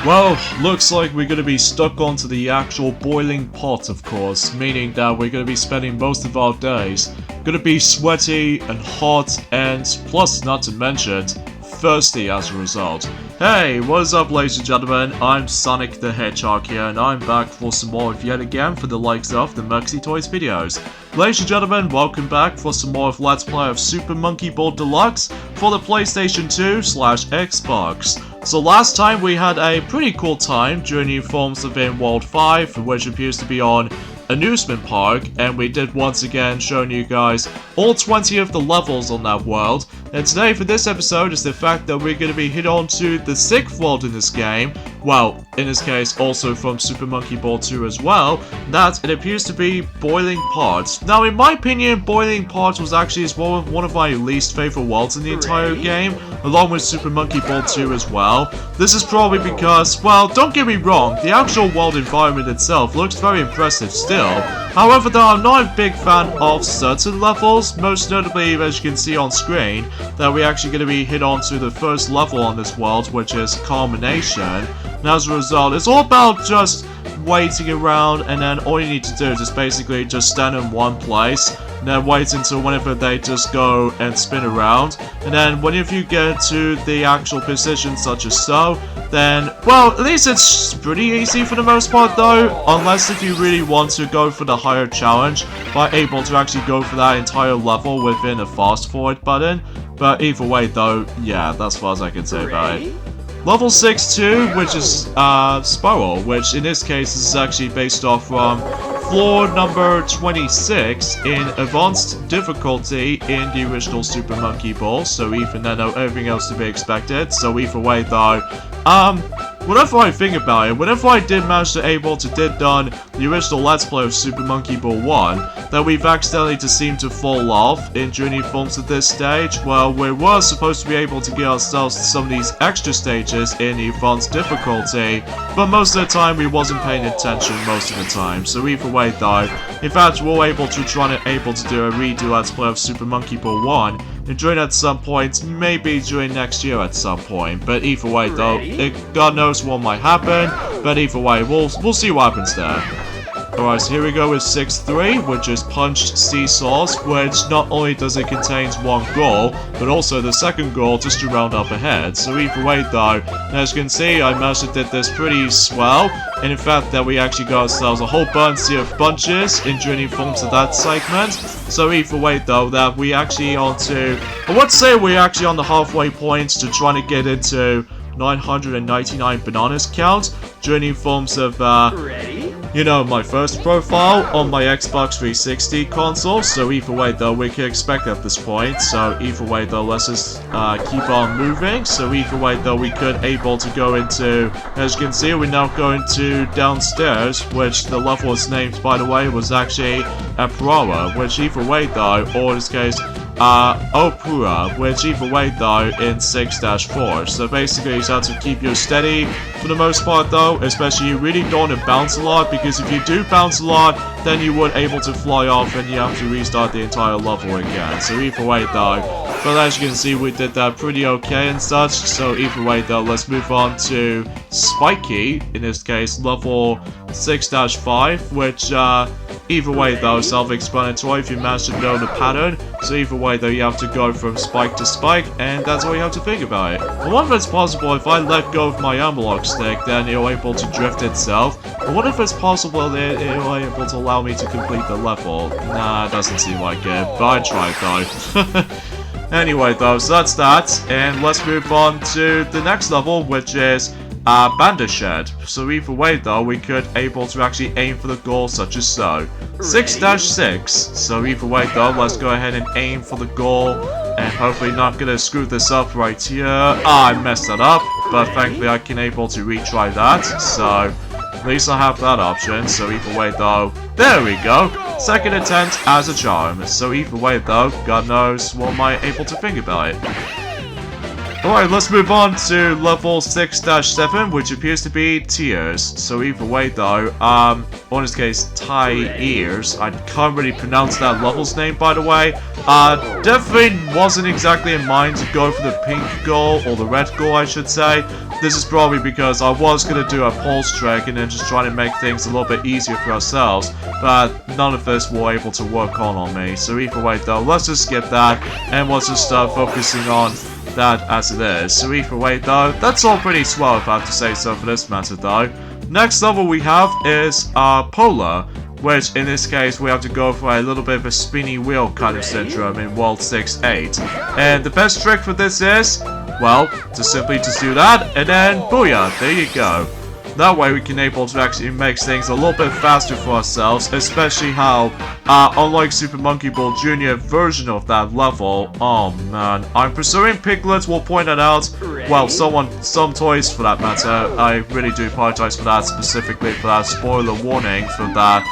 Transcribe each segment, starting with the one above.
Well, looks like we're gonna be stuck onto the actual boiling pot, of course, meaning that we're gonna be spending most of our days gonna be sweaty and hot and, plus not to mention, thirsty as a result. Hey, what is up ladies and gentlemen, I'm Sonic the Hedgehog here and I'm back for some more of yet again for the likes of the Merxy Toys videos. Ladies and gentlemen, welcome back for some more of Let's Play of Super Monkey Ball Deluxe for the PlayStation 2/Xbox. So last time we had a pretty cool time during new forms of in World 5, which appears to be on amusement park, and we did once again showing you guys all 20 of the levels on that world. And today for this episode is the fact that we're going to be hit on to the 6th world in this game, well, in this case also from Super Monkey Ball 2 as well, that it appears to be Boiling Pot. Now in my opinion, Boiling Pot was actually one of my least favorite worlds in the entire game, along with Super Monkey Ball 2 as well. This is probably because, well, don't get me wrong, the actual world environment itself looks very impressive still. However though, I'm not a big fan of certain levels, most notably as you can see on screen, that we're actually going to be hit on to the first level on this world, which is Culmination. And as a result, it's all about just waiting around, and then all you need to do is just basically just stand in one place and then wait until whenever they just go and spin around. And then whenever you get to the actual position such as so, then, well, at least it's pretty easy for the most part though, unless if you really want to go for the higher challenge by able to actually go for that entire level within a fast forward button. But either way though, yeah, that's as far as I can say about it. Level 6-2, which is Spiral, which in this case is actually based off from floor number 26 in advanced difficulty in the original Super Monkey Ball, so even then everything else to be expected. So either way though, whenever I think about it, whenever I did manage to able to did done the original Let's Play of Super Monkey Ball 1, that we've accidentally just seemed to fall off in journey forms at this stage, well, we were supposed to be able to get ourselves to some of these extra stages in the advanced difficulty, but most of the time we wasn't paying attention most of the time. So either way though, in fact we're able to do a redo Let's Play of Super Monkey Ball 1, and during at some point, maybe during next year at some point. But either way though, God knows what might happen, but either way, we'll see what happens there. Alright, so here we go with 6-3, which is Punched Seesaws, which not only does it contain one goal, but also the second goal just to round up ahead. So either way though, as you can see, I managed to did this pretty swell, and in fact that we actually got ourselves a whole bunch of bunches in journey forms of that segment. So either way though, that we actually I would say we're actually on the halfway point to trying to get into 999 bananas count, journey forms of you know, my first profile on my Xbox 360 console. So either way though, we can expect at this point. So either way though, let's just keep on moving. So either way though, we could able to go into, as you can see, we're now going to downstairs, which the level is named, by the way, was actually Apurawa, which either way though, or in this case, Opura, which either way though in 6-4. So basically you just have to keep you steady for the most part though, especially you really don't want to bounce a lot, because if you do bounce a lot, then you would able to fly off and you have to restart the entire level again. So either way though, but as you can see we did that pretty okay and such. So either way though, let's move on to Spiky, in this case level 6-5, which either way though, self-explanatory if you manage to know the pattern. So either way though, you have to go from spike to spike, and that's all you have to think about it. I wonder if it's possible if I let go of my analog stick, then it'll able to drift itself. I wonder if it's possible that it'll able to allow me to complete the level. Nah, it doesn't seem like it, but I tried though. Anyway though, so that's that, and let's move on to the next level, which is Bandit Shed. So either way though, we could able to actually aim for the goal such as so. 6-6. So either way though, let's go ahead and aim for the goal, and hopefully not gonna screw this up right here. I messed that up, but thankfully I can able to retry that, so at least I have that option. So either way though, there we go. Second attempt as a charm. So either way though, God knows what am I able to think about it. Alright, let's move on to level 6-7, which appears to be Tears. So either way though, in this case, Thai Ears. I can't really pronounce that level's name, by the way. Definitely wasn't exactly in mind to go for the pink goal, or the red goal I should say. This is probably because I was going to do a pulse trick and then just try to make things a little bit easier for ourselves, but none of this were able to work on me. So either way though, let's just skip that, and let's just start focusing on that as it is. So either way though, that's all pretty swell if I have to say so for this matter though. Next level we have is Polar, which in this case we have to go for a little bit of a spinny wheel kind of syndrome in World 6-8. And the best trick for this is, well, to simply just do that, and then booyah, there you go. That way we can able to actually make things a little bit faster for ourselves, especially how, unlike Super Monkey Ball Jr. version of that level, oh man, I'm presuming Piglet will point that out. Well, some toys for that matter. I really do apologize for that, specifically for that spoiler warning for that.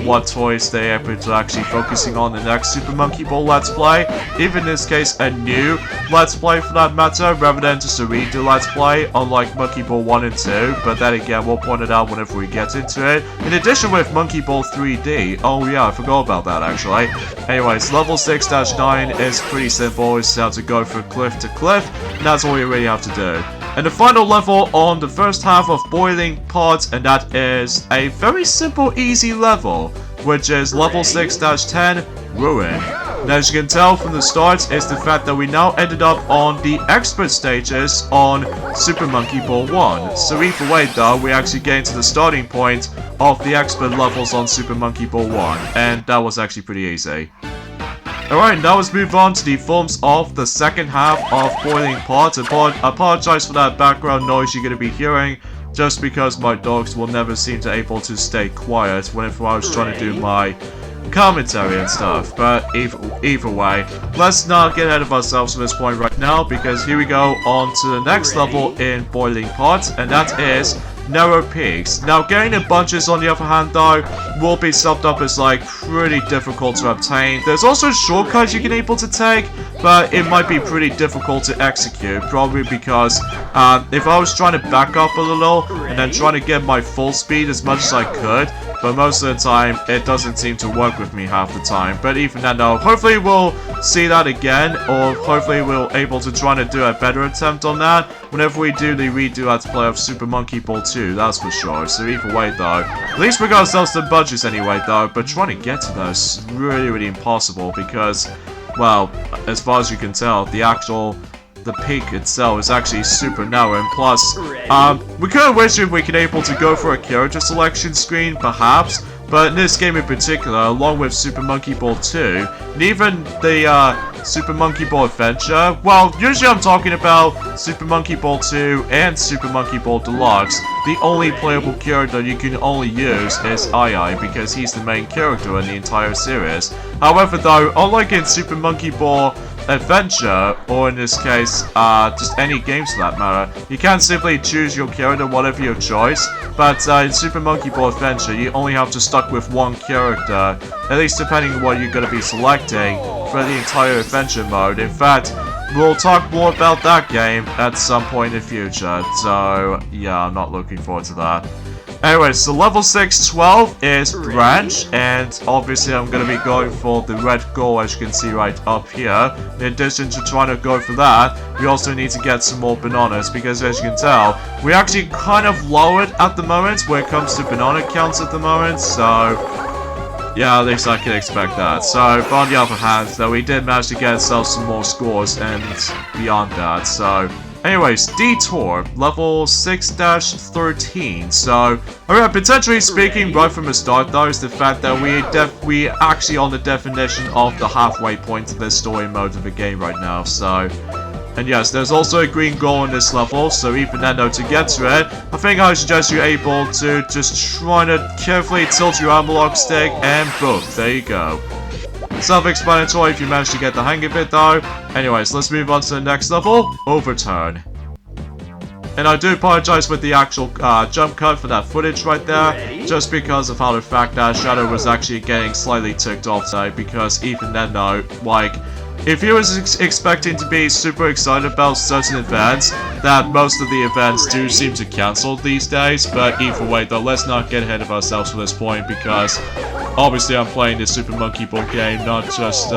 What toys they are actually focusing on the next Super Monkey Ball Let's Play. Even in this case, a new Let's Play for that matter, rather than just a redo Let's Play, unlike Monkey Ball 1 and 2. But then again, we'll point it out whenever we get into it. In addition with Monkey Ball 3D. Oh yeah, I forgot about that actually. Anyways, level 6-9 is pretty simple. It's how to go from cliff to cliff, and that's all you really have to do. And the final level on the first half of Boiling Pot, and that is a very simple, easy level. which is level 6-10, Ruin. And as you can tell from the start, is the fact that we now ended up on the expert stages on Super Monkey Ball 1. So either way though, we actually get to the starting point of the expert levels on Super Monkey Ball 1, and that was actually pretty easy. Alright, now let's move on to the forms of the second half of Boiling Pot. Apologize for that background noise you're going to be hearing, just because my dogs will never seem to able to stay quiet whenever I was trying to do my commentary and stuff. But either way, let's not get ahead of ourselves at this point right now, because here we go on to the next level in Boiling Pot, and that is Narrow Peaks. Now, getting the bunches on the other hand though will be summed up as like pretty difficult to obtain. There's also shortcuts you can able to take, but it might be pretty difficult to execute, probably because if I was trying to back up a little and then trying to get my full speed as much as I could, but most of the time it doesn't seem to work with me half the time. But even then though, hopefully we'll see that again, or hopefully we'll able to try to do a better attempt on that whenever we do the redo Let's Play of Super Monkey Ball 2, that's for sure. So either way though, at least we got ourselves some budgets anyway though, but trying to get to those is really impossible because, well, as far as you can tell, the peak itself is actually super narrow, and plus, we could have wished if we could able to go for a character selection screen, perhaps, but in this game in particular, along with Super Monkey Ball 2, and even the Super Monkey Ball Adventure, well, usually I'm talking about Super Monkey Ball 2 and Super Monkey Ball Deluxe, the only playable character you can only use is Ai, because he's the main character in the entire series. However though, unlike in Super Monkey Ball Adventure, or in this case, just any games for that matter, you can simply choose your character, whatever your choice, but in Super Monkey Ball Adventure, you only have to stuck with one character, at least depending on what you're going to be selecting for the entire adventure mode. In fact, we'll talk more about that game at some point in the future, so yeah, I'm not looking forward to that. Anyway, so level 6-12 is Branch, and obviously I'm going to be going for the red goal, as you can see right up here. In addition to trying to go for that, we also need to get some more bananas, because as you can tell, we're actually kind of lowered at the moment when it comes to banana counts at the moment, so yeah, at least I can expect that. So, but on the other hand, though, we did manage to get ourselves some more scores and beyond that, so anyways, Detour, level 6-13, so, alright, potentially speaking right from the start though, is the fact that we actually on the definition of the halfway point of this story mode of the game right now, so, and yes, there's also a green goal in this level, so even then though, to get to it, I think I suggest you're able to just try to carefully tilt your analog stick, and boom, there you go. Self-explanatory if you manage to get the hang of it though. Anyways, let's move on to the next level, Overturn. And I do apologize with the actual jump cut for that footage right there, just because of how the fact that Shadow was actually getting slightly ticked off today, because even then though, like, if you was expecting to be super excited about certain events, that most of the events do seem to cancel these days, but either way though, let's not get ahead of ourselves at this point, because obviously I'm playing this Super Monkey Ball game, not just,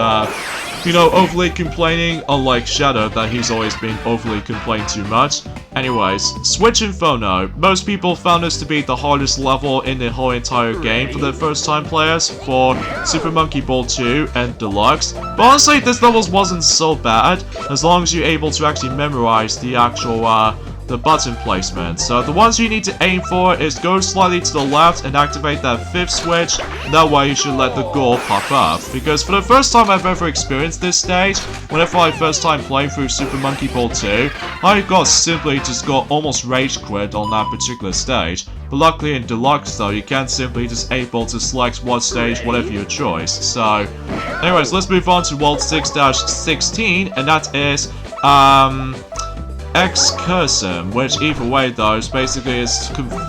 you know, overly complaining, unlike Shadow, that he's always been overly complaining too much. Anyways, Switch Inferno. Most people found this to be the hardest level in the whole entire game for the first time players for Super Monkey Ball 2 and Deluxe. But honestly, this level wasn't so bad, as long as you're able to actually memorize the actual, the button placement. So the ones you need to aim for is go slightly to the left and activate that 5th switch. That way you should let the goal pop up. Because for the first time I've ever experienced this stage, whenever I first time playing through Super Monkey Ball 2, I simply just got almost rage quit on that particular stage. But luckily in Deluxe though, you can simply just able to select what stage, whatever your choice. So anyways, let's move on to World 6-16, and that is Excursum, which either way though is basically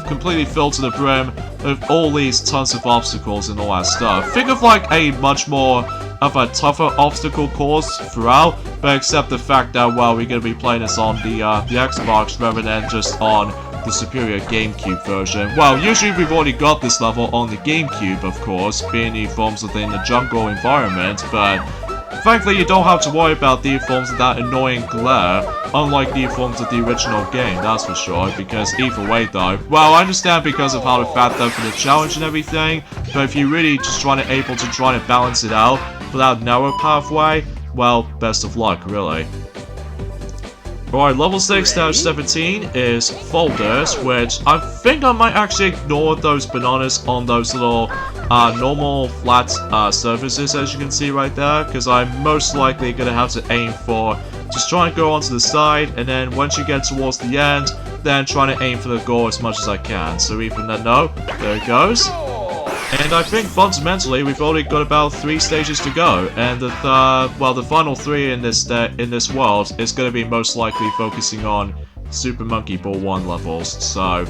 completely filled to the brim with all these tons of obstacles and all that stuff. Think of like a much more of a tougher obstacle course throughout, but except the fact that, well, we're gonna be playing this on the Xbox rather than just on the superior GameCube version. Well, usually we've already got this level on the GameCube, of course, being the forms within the jungle environment, but Thankfully, you don't have to worry about the forms of that annoying glare, unlike the forms of the original game, that's for sure, because either way though, well, I understand because of how to fat them for the challenge and everything, but if you're really just trying to balance it out for that narrow pathway, well, best of luck, really. Alright, level 6-17 is folders, which I think I might actually ignore those bananas on those little normal flat surfaces, as you can see right there, because I'm most likely going to have to aim for just trying to go onto the side, and then once you get towards the end, then trying to aim for the goal as much as I can. So even then, no, there it goes. And I think fundamentally we've only got about 3 stages to go, and the final 3 in this world is going to be most likely focusing on Super Monkey Ball 1 levels. So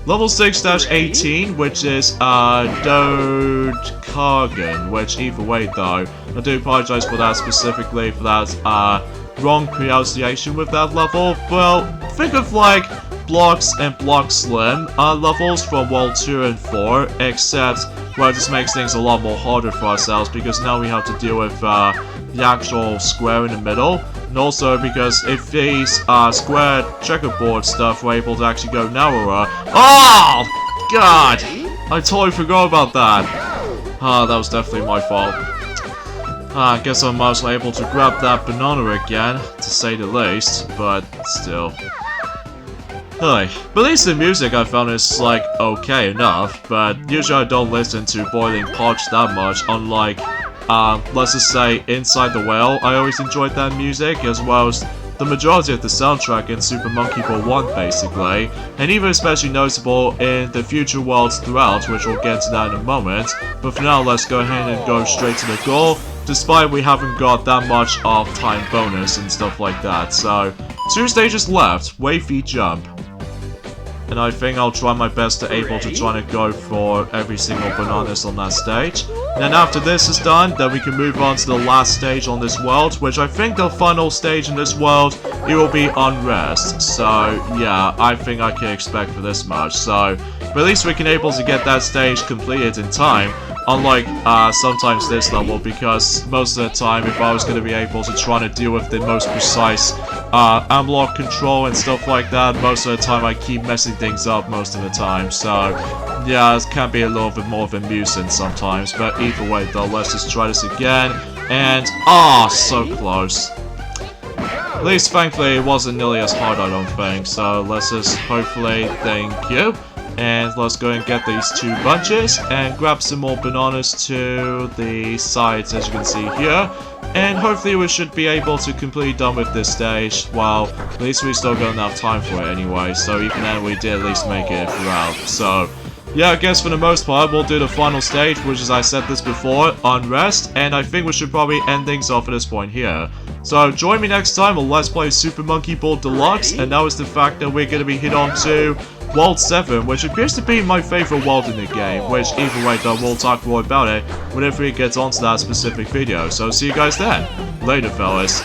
level 6-18, which is Dode Kargan, which either way though, I do apologize for that specifically for that wrong pronunciation with that level. Well, think of like Blocks and Block Slim levels from World 2 and 4, except well, it just makes things a lot more harder for ourselves because now we have to deal with the actual square in the middle, and also because if these square checkerboard stuff were able to actually go narrower. Oh God! I totally forgot about that. That was definitely my fault. I guess I'm mostly able to grab that banana again, to say the least, but still. But at least the music I found is like okay enough, but usually I don't listen to Boiling Porch that much, unlike let's just say Inside the Whale. I always enjoyed that music, as well as the majority of the soundtrack in Super Monkey Ball 1 basically, and even especially noticeable in the future worlds throughout, which we'll get to that in a moment. But for now, let's go ahead and go straight to the goal, despite we haven't got that much of time bonus and stuff like that. So 2 stages left, wave feet jump. And I think I'll try my best to try to go for every single bananas on that stage. And then after this is done, then we can move on to the last stage on this world, which I think the final stage in this world, it will be Unrest. So yeah, I think I can expect for this much. So, but at least we can able to get that stage completed in time. Unlike sometimes this level, because most of the time if I was going to be able to try to deal with the most precise unlock control and stuff like that, most of the time I keep messing things up most of the time. So yeah, it can be a little bit more of a nuisance sometimes, but either way though, let's just try this again. And so close. At least thankfully it wasn't nearly as hard, I don't think. So let's just hopefully, thank you. And let's go and get these 2 bunches and grab some more bananas to the sides, as you can see here. And hopefully we should be able to completely done with this stage. Well, at least we still got enough time for it anyway, so even then we did at least make it throughout. So yeah, I guess for the most part we'll do the final stage, which, as I said this before, Unrest, and I think we should probably end things off at this point here. So join me next time on Let's Play Super Monkey Ball Deluxe, and that was the fact that we're going to be hit on to World 7, which appears to be my favorite world in the game, which either way though, we'll talk more about it whenever it gets onto that specific video. So see you guys then. Later, fellas.